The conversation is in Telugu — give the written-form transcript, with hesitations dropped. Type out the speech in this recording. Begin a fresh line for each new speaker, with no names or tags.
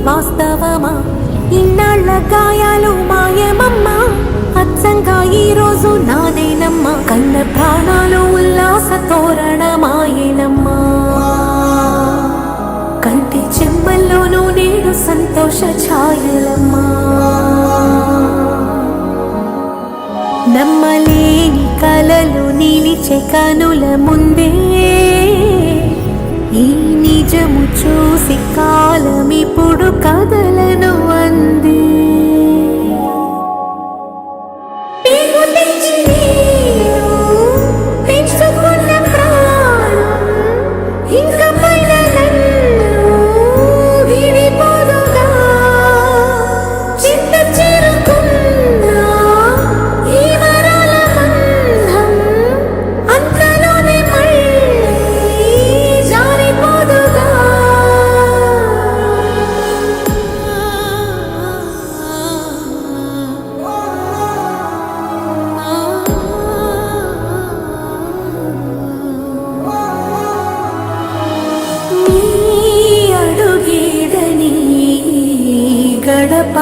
వాస్తవమా? ఇన్నాళ్ళ గాయాలు మాయమమ్మా, అచ్చంగా ఈ రోజు నాదేనమ్మా. కన్న ప్రాణాలు ఉల్లాస తోరణమాయేనమ్మా, కంటి చెమ్మల్లోనూ నేడు సంతోష ఛాయలమ్మా. నమ్మలేని కలలు నిలిచే కనుల ముందే ఈ నిజము చూసి కాలమిప్పుడు కదలను అంది. గడప